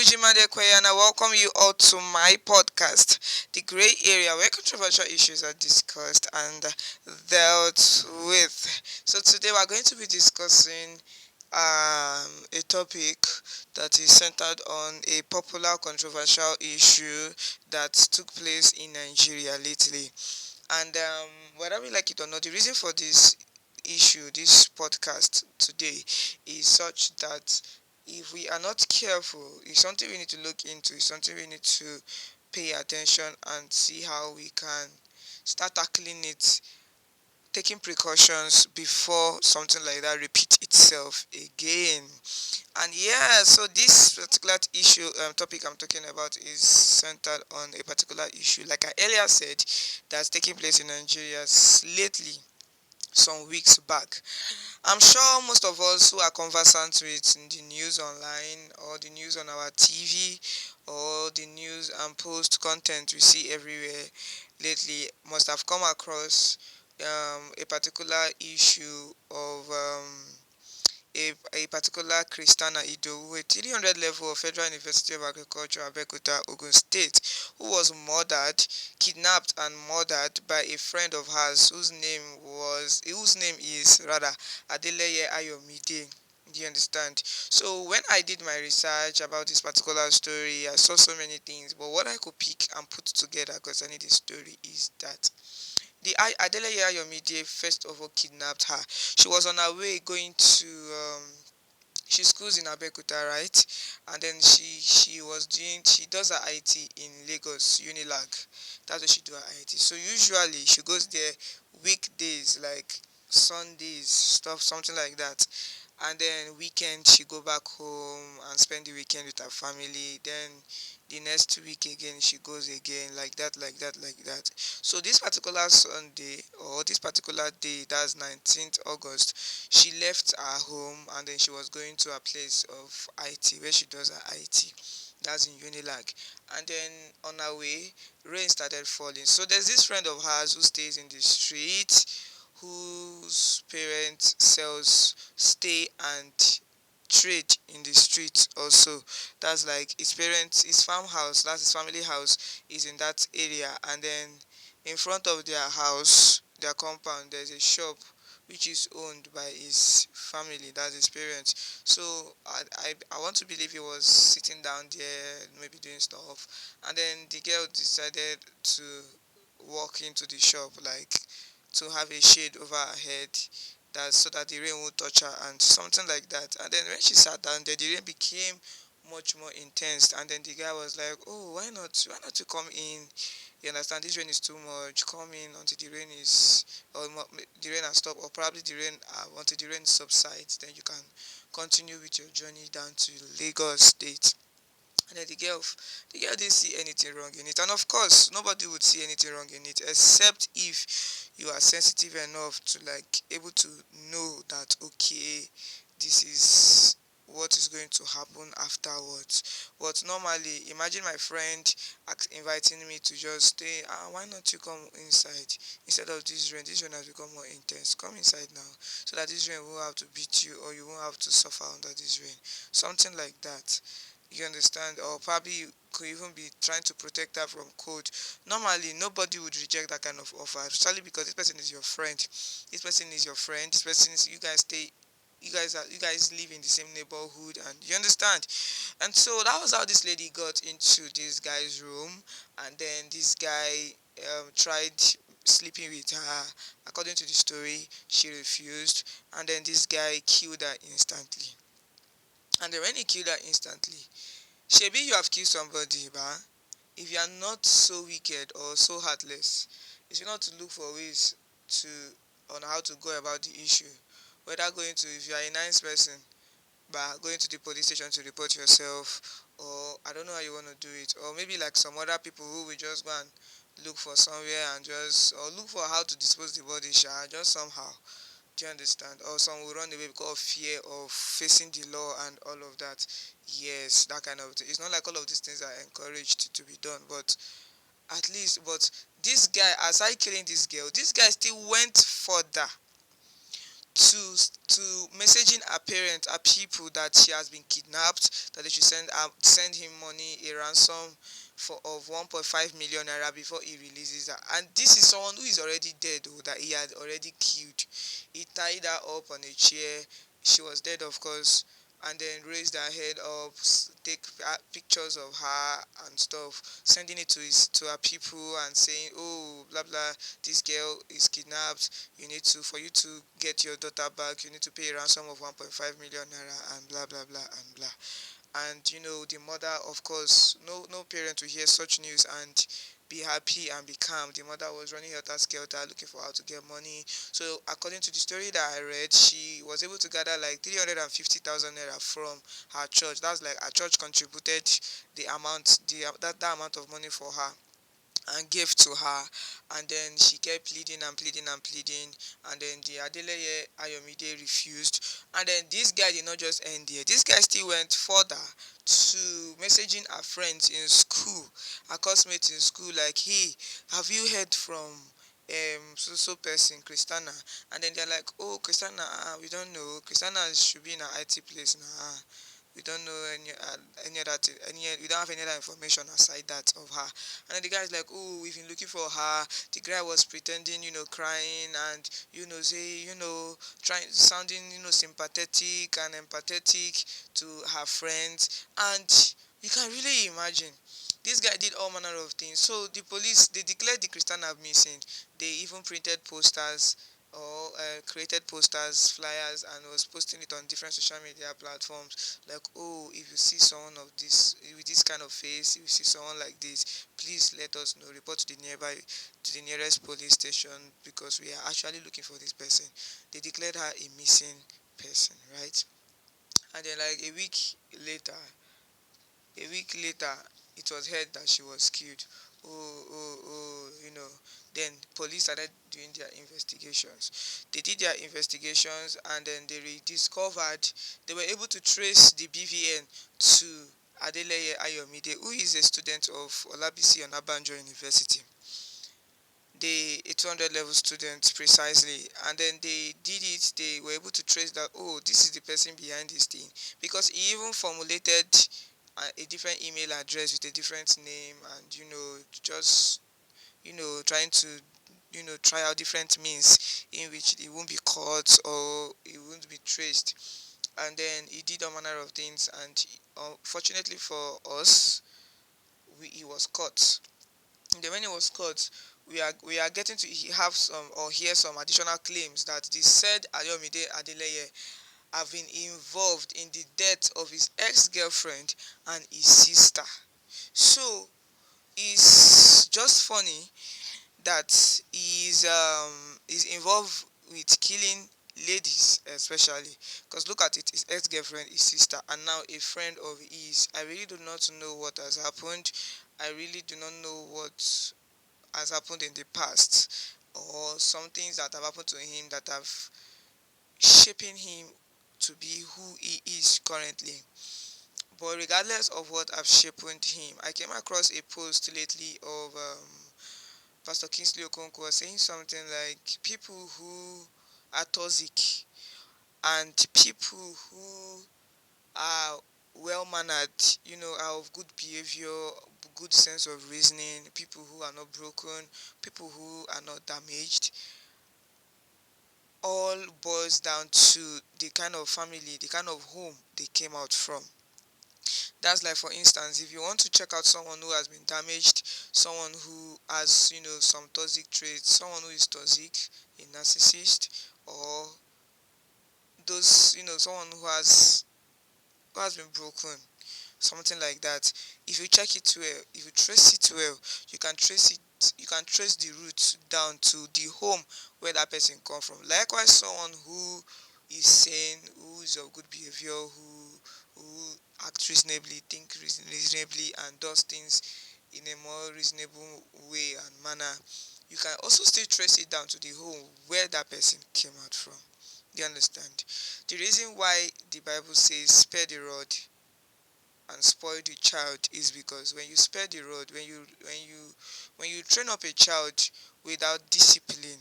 Ugwuji Maduekwe, and I welcome you all to my podcast, The Grey Area, where controversial issues are discussed and dealt with. So today we're going to be discussing a topic that is centered on a popular controversial issue that took place in Nigeria lately. And whether we like it or not, the reason for this issue, this podcast today, is such that if we are not careful, it's something we need to look into, it's something we need to pay attention and see how we can start tackling it, taking precautions before something like that repeats itself again. And yeah, so this particular issue topic I'm talking about is centered on a particular issue, like I earlier said, that's taking place in Nigeria lately, some weeks back. I'm sure most of us who are conversant with the news online or the news on our TV or the news and post content we see everywhere lately must have come across a particular issue of a particular Christiana Idowu, a 300 level of Federal University of Agriculture, Abeokuta, Ogun State, who was kidnapped and murdered by a friend of hers whose name is rather Adeleye Ayomide. Do you understand? So when I did my research about this particular story, I saw so many things. But what I could pick and put together concerning this story is that the Adeleye Ayomide first of all kidnapped her. She was on her way going to she schools in Abeokuta, right? And then she does her IT in Lagos Unilag. That's where she do her IT. So usually she goes there weekdays like Sundays, stuff something like that. And then weekend she go back home and spend the weekend with her family. Then the next week again she goes again, like that, like that, like that. So this particular Sunday or this particular day, that's 19th August, she left her home and then she was going to a place of IT where she does her IT. That's in Unilag. And then on her way, rain started falling. So there's this friend of hers who stays in the street, whose parents sells stay and trade in the street also. That's like his farmhouse, that's his family house, is in that area. And then in front of their house, their compound, there's a shop which is owned by his family, that's his parents. So I want to believe he was sitting down there, maybe doing stuff. And then the girl decided to walk into the shop, like to have a shade over her head, that so that the rain won't touch her and something like that. And then when she sat down there, the rain became much more intense. And then the guy was like, "Oh, why not you come in? You understand? This rain is too much. Come in until the rain is, or the rain has stopped, or probably the rain until the rain subsides. Then you can continue with your journey down to Lagos State." And then the girl didn't see anything wrong in it. And of course, nobody would see anything wrong in it, except if you are sensitive enough to like able to know that okay, this is what is going to happen afterwards. But normally, imagine my friend inviting me to just stay. Why not you come inside instead of this rain? This rain has become more intense. Come inside now, so that this rain won't have to beat you, or you won't have to suffer under this rain. Something like that. You understand? Or probably you could even be trying to protect her from cold. Normally, nobody would reject that kind of offer, especially because this person is your friend. This person is your friend. This person is, you guys live in the same neighborhood, and you understand. And so that was how this lady got into this guy's room, and then this guy tried sleeping with her. According to the story, she refused, and then this guy killed her instantly. And then when he killed her instantly, shebi you have killed somebody, ba? If you are not so wicked or so heartless, you should not to look for ways to on how to go about the issue. Whether going to, if you are a nice person, by going to the police station to report yourself, or I don't know how you want to do it, or maybe like some other people who will just go and look for somewhere and just, or look for how to dispose the body, just somehow. Do you understand? Or some will run away because of fear of facing the law and all of that. Yes, that kind of thing. It's not like all of these things are encouraged to be done, but at least, but this guy, aside killing this girl, this guy still went further to to messaging her parents, her people, that she has been kidnapped, that they should send him money, a ransom for of 1.5 million naira before he releases her. And this is someone who is already dead, oh, that he had already killed. He tied her up on a chair. She was dead, of course, and then raised her head up, take pictures of her and stuff, sending it to her people and saying, "Oh, blah blah, this girl is kidnapped. You need to, for you to get your daughter back, you need to pay a ransom of 1.5 million naira," and blah blah blah and blah. And the mother, of course, no parent will hear such news and be happy and be calm. The mother was running helter skelter looking for how to get money. So according to the story that I read, she was able to gather like 350,000 naira from her church. That's like her church contributed the amount, that amount of money for her and gave to her. And then she kept pleading and pleading and pleading, and then the Adeleye Ayomide refused. And then this guy did not just end there. This guy still went further to messaging her friends in school, her classmates in school, like, "Hey, have you heard from so so person, Christiana?" And then they're like, "Oh, Christiana, we don't know. Christiana should be in an IT place now. We don't know any other we don't have any other information aside that of her." And then the guy's like, "Oh, we've been looking for her." The guy was pretending, crying, and say, trying, sounding, sympathetic and empathetic to her friends. And you can really imagine, this guy did all manner of things. So the police, they declared the Christiana missing. They even printed posters, or created posters, flyers, and was posting it on different social media platforms, like, "Oh, if you see someone of this, with this kind of face, if you see someone like this, please let us know. Report to the nearest police station, because we are actually looking for this person." They declared her a missing person, right? And then, like, a week later, it was heard that she was killed. Oh, oh, oh, Then police started doing their investigations. They did their investigations, and then they rediscovered, they were able to trace the BVN to Adeleye Ayomide, who is a student of Olabisi Onabanjo University. A 200 level student precisely. And then they were able to trace that, oh, this is the person behind this thing, because he even formulated a different email address with a different name, and just trying to try out different means in which it won't be caught or it won't be traced. And then he did all manner of things, and fortunately for us, he was caught. And then when he was caught, we are getting to have some, or hear some additional claims that the said Ayomide Adeleye have been involved in the death of his ex-girlfriend and his sister. So it's just funny that is involved with killing ladies, especially because look at it, his ex-girlfriend, his sister, and now a friend of his. I really do not know what has happened. I really do not know what has happened in the past, or some things that have happened to him that have shaping him to be who he is currently. But regardless of what have shaped him, I came across a post lately of Pastor Kingsley Okonkwo was saying something like, people who are toxic and people who are well mannered, are of good behavior, good sense of reasoning, people who are not broken, people who are not damaged, all boils down to the kind of family, the kind of home they came out from. That's like, for instance, if you want to check out someone who has been damaged, someone who has, some toxic traits, someone who is toxic, a narcissist, or those, someone who has been broken, something like that. If you check it well, if you trace it well, you can trace it. You can trace the roots down to the home where that person come from. Likewise, someone who is sane, who is of good behavior, who acts reasonably, think reasonably, and does things in a more reasonable way and manner. You can also still trace it down to the home where that person came out from. Do you understand? The reason why the Bible says spare the rod and spoil the child is because when you spare the rod, when you train up a child without discipline.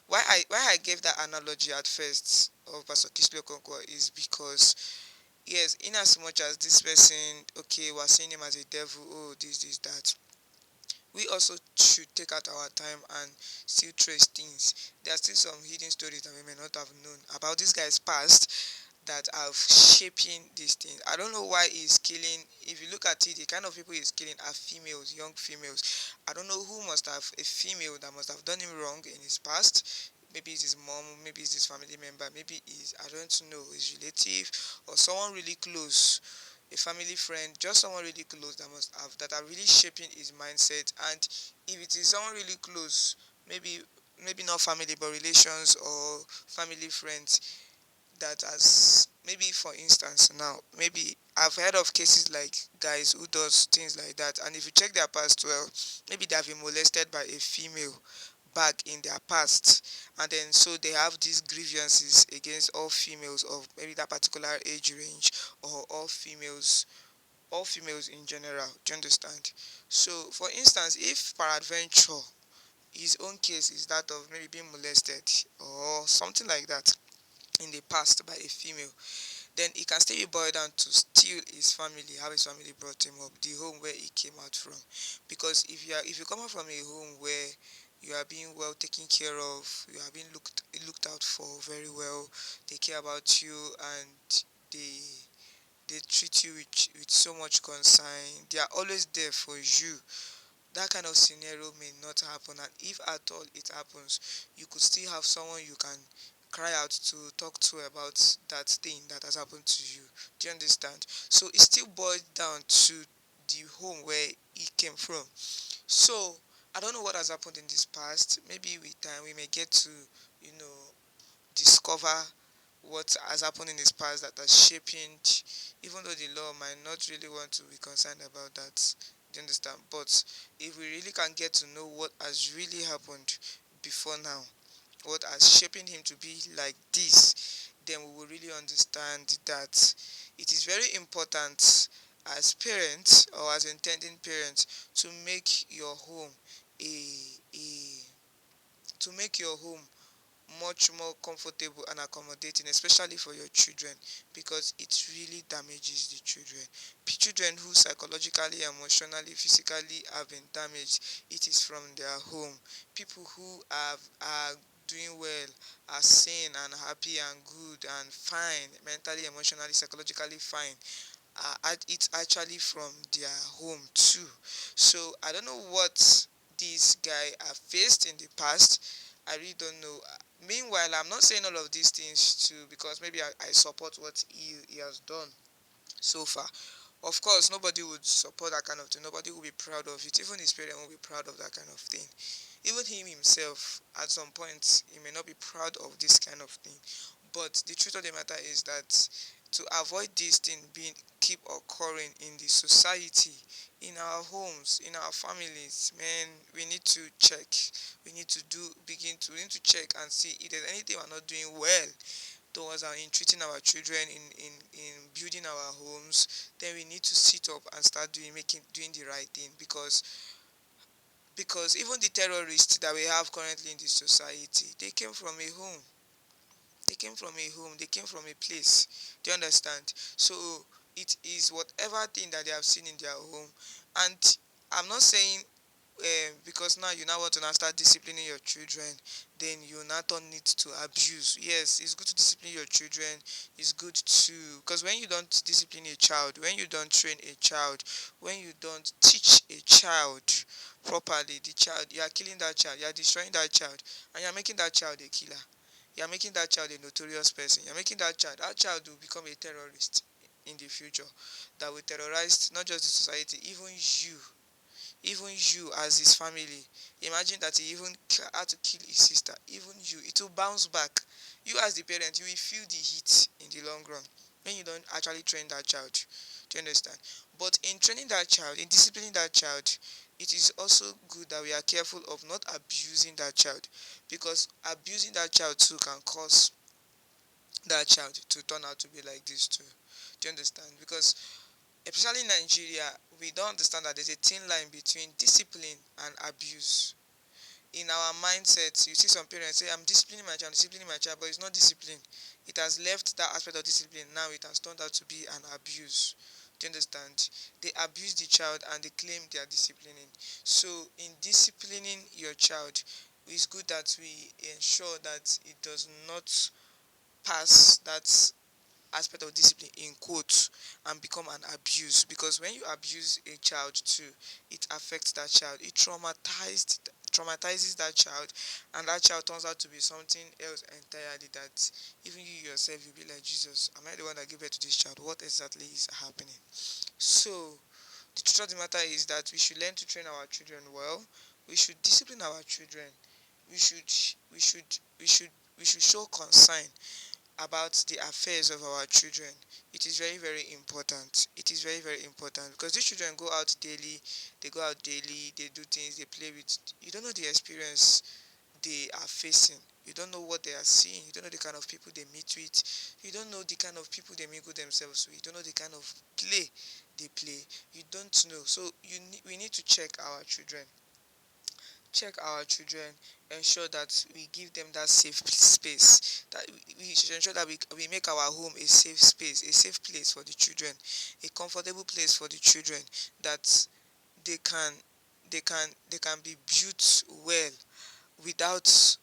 Why I gave that analogy at first of Pastor Kisle Okonkwo is because, yes, in as much as this person, okay, we're seeing him as a devil, oh, this, that, we also should take out our time and still trace things. There are still some hidden stories that we may not have known about this guy's past that are shaping these things. I don't know why he's killing. If you look at it, the kind of people he's killing are females, young females. I don't know who must have a female that must have done him wrong in his past. Maybe it's his mom, maybe it's his family member, maybe it's, I don't know, his relative or someone really close, a family friend, just someone really close that must have, that are really shaping his mindset. And if it is someone really close, maybe not family but relations or family friends, that as maybe for instance now, maybe I've heard of cases like guys who does things like that, and if you check their past well, maybe they have been molested by a female back in their past, and then so they have these grievances against all females of maybe that particular age range, or all females in general. Do you understand? So for instance, if peradventure his own case is that of maybe being molested or something like that in the past by a female, then it can still be boiled down to still his family, how his family brought him up, the home where he came out from. Because if you come out from a home where you are being well taken care of, you are being looked out for very well, they care about you, and they treat you with so much concern, they are always there for you, that kind of scenario may not happen. And if at all it happens, you could still have someone you can cry out to, talk to about that thing that has happened to you. Do you understand? So it still boils down to the home where he came from. So I don't know what has happened in this past. Maybe with time we may get to, you know, discover what has happened in his past that has shaping, even though the law might not really want to be concerned about that. Do you understand? But if we really can get to know what has really happened before now, what has shaping him to be like this, then we will really understand that it is very important as parents or as intending parents to make your home a a to make your home much more comfortable and accommodating, especially for your children, because it really damages the children. Children who psychologically, emotionally, physically have been damaged, it is from their home. People who are doing well, are sane and happy and good and fine, mentally, emotionally, psychologically fine, it's actually from their home too. So I don't know what this guy have faced in the past. I really don't know. Meanwhile, I'm not saying all of these things too because maybe I support what he has done so far. Of course, nobody would support that kind of thing. Nobody will be proud of it. Even his parents will be proud of that kind of thing. Even him himself, at some point, he may not be proud of this kind of thing. But the truth of the matter is that to avoid this thing being keep occurring in the society, in our homes, in our families, man, we need to check. We need to check and see if there's anything we're not doing well towards our in treating our children, in building our homes. Then we need to sit up and start doing the right thing, because even the terrorists that we have currently in the society, they came from a home. They came from a place. Do you understand? So it is whatever thing that they have seen in their home. And I'm not saying because now you now want to now start disciplining your children, then you now turn it to abuse. Yes, it's good to discipline your children. It's good to, because when you don't discipline a child, when you don't train a child, when you don't teach a child properly, the child, you are killing that child, you are destroying that child, and you are making that child a killer. You are making that child a notorious person. You're making that child will become a terrorist in the future, that will terrorize not just the society, even you as his family. Imagine that he even had to kill his sister. Even you, it will bounce back. You as the parent, you will feel the heat in the long run when you don't actually train that child. Do you understand? But in training that child, in disciplining that child, it is also good that we are careful of not abusing that child, because abusing that child too can cause that child to turn out to be like this too. Do you understand? Because especially in Nigeria, we don't understand that there's a thin line between discipline and abuse. in our mindset, you see some parents say, I'm disciplining my child, but it's not discipline. It has left that aspect of discipline. Now it has turned out to be an abuse. Do you understand? They abuse the child and they claim they are disciplining. So in disciplining your child, it's good that we ensure that it does not pass that aspect of discipline in quotes and become an abuse, because when you abuse a child too, it affects that child. It traumatizes that child, and that child turns out to be something else entirely, that even you yourself, you'll be like, Jesus, am I the one that gave birth to this child? What exactly is happening? So the truth of the matter is that we should learn to train our children well. We should discipline our children. We should we should we should we should show concern about the affairs of our children. It is very, very important. It is very, very important, because these children go out daily, they do things, they play with. You don't know the experience they are facing. You don't know what they are seeing. You don't know the kind of people they meet with. You don't know the kind of people they mingle themselves with. You don't know the kind of play they play. You don't know. So we need to check our children, ensure that we give them that safe space, that we should ensure that we make our home a safe space, a safe place for the children, a comfortable place for the children, that they can they can be built well, without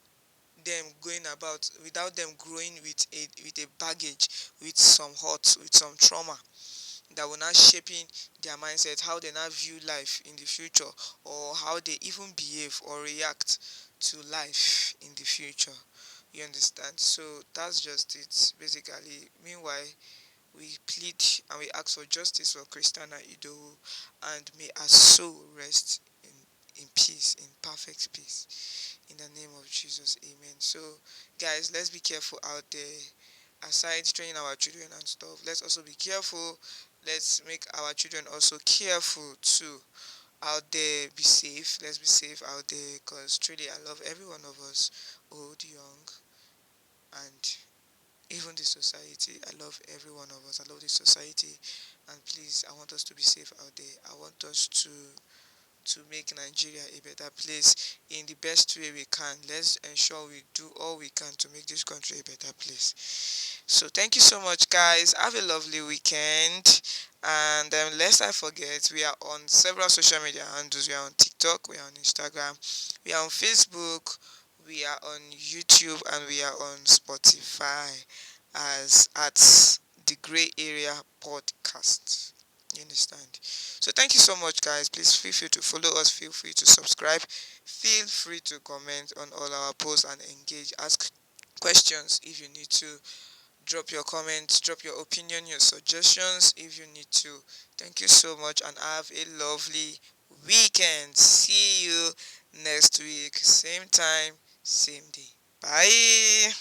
without them growing with a baggage, with some hurt, with some trauma, that will now shaping their mindset, how they now view life in the future, or how they even behave or react to life in the future. You understand? So that's just it, basically. Meanwhile, we plead and we ask for justice for Christiana Idowu, and may her soul rest in peace, in perfect peace. In the name of Jesus, amen. So, guys, let's be careful out there. Aside training our children and stuff, let's also be careful. Let's make our children also careful too. Out there, be safe. Let's be safe out there, because truly, I love every one of us, old, young, and even the society. I love every one of us. I love the society, and please, I want us to be safe out there. I want us to make Nigeria a better place in the best way we can. Let's ensure we do all we can to make this country a better place. So thank you so much, guys. Have a lovely weekend. And lest I forget, we are on several social media handles. We are on TikTok, we are on Instagram, we are on Facebook, we are on YouTube, and we are on Spotify as at the Gray Area Podcast. You understand? So thank you so much, guys. Please feel free to follow us. Feel free to subscribe. Feel free to comment on all our posts and engage. Ask questions if you need to. Drop your comments. Drop your opinion, your suggestions if you need to. Thank you so much, and have a lovely weekend. See you next week. Same time, same day. Bye.